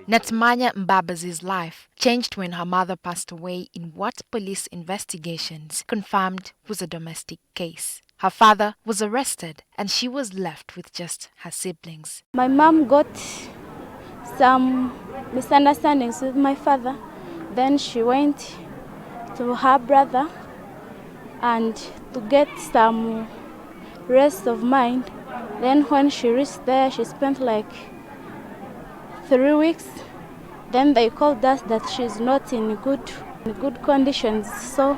Natumanya Mbabazi's life changed when her mother passed away in what police investigations confirmed was a domestic case. Her father was arrested and she was left with just her siblings. My mom got some misunderstandings with my father. Then she went to her brother and to get some rest of mind. Then when she reached there, she spent like 3 weeks. Then they called us that she's not in good conditions. So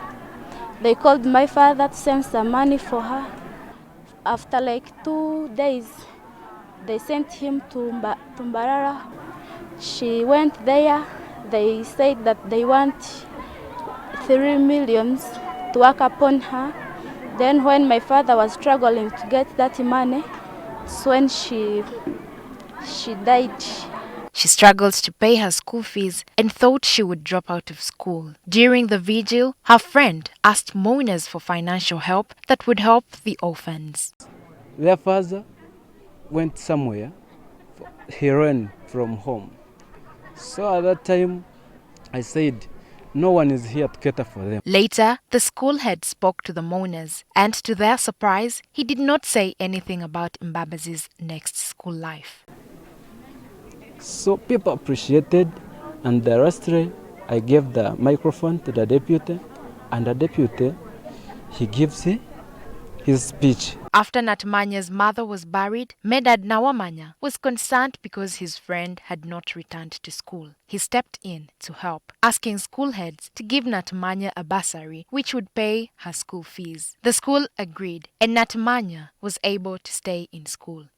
they called my father to send some money for her. After like 2 days, they sent him to Mbarara. She went there. They said that they want 3 million to work upon her. Then when my father was struggling to get that money, it's when she died. She struggled to pay her school fees and thought she would drop out of school. During the vigil, her friend asked mourners for financial help that would help the orphans. Their father went somewhere. He ran from home. So at that time, I said, no one is here to cater for them. Later, the school head spoke to the mourners, and to their surprise, he did not say anything about Mbabazi's next school life. So people appreciated, and the rest, I gave the microphone to the deputy, and the deputy, he gives his speech. After Natumanya's mother was buried, Medard Nuwamanya was concerned because his friend had not returned to school. He stepped in to help, asking school heads to give Natumanya a bursary which would pay her school fees. The school agreed, and Natumanya was able to stay in school.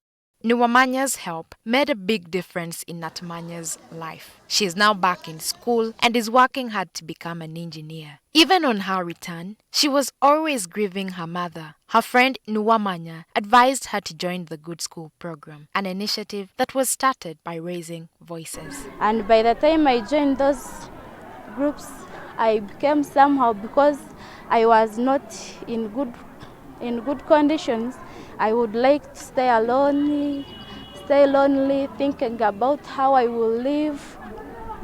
Nuwamanya's help made a big difference in Natumanya's life. She is now back in school and is working hard to become an engineer. Even on her return, she was always grieving her mother. Her friend Nuwamanya advised her to join the Good School program, an initiative that was started by raising voices. And by the time I joined those groups, I became somehow, because I was not in good conditions. I would like to stay lonely, thinking about how I will live.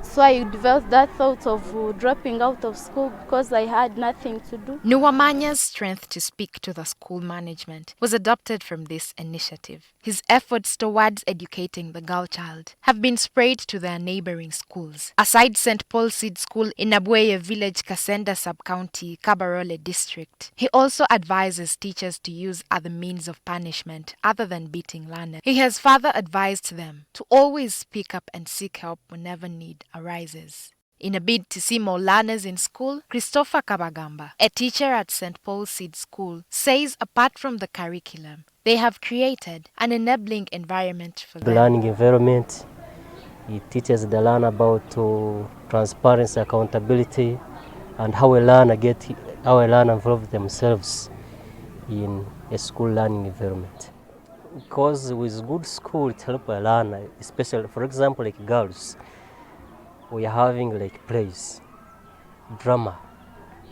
So I developed that thought of dropping out of school because I had nothing to do. Nuwamanya's strength to speak to the school management was adopted from this initiative. His efforts towards educating the girl child have been spread to their neighboring schools. Aside St. Paul Seed School in Abweye Village, Kasenda Sub-County, Kabarole District, he also advises teachers to use other means of punishment other than beating learners. He has further advised them to always speak up and seek help whenever need arises. In a bid to see more learners in school, Christopher Kabagamba, a teacher at St. Paul Seed School, says apart from the curriculum, they have created an enabling environment for them. The learning environment, it teaches the learner about transparency, accountability, and how a learner involves themselves in a school learning environment. Because with good school, it helps a learner, especially, for example, like girls. We are having like plays, drama,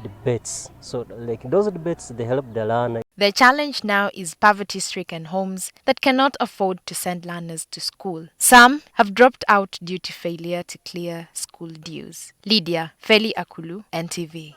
debates. So like those debates, they help the learner. The challenge now is poverty-stricken homes that cannot afford to send learners to school. Some have dropped out due to failure to clear school dues. Lydia Felly Akullu, NTV.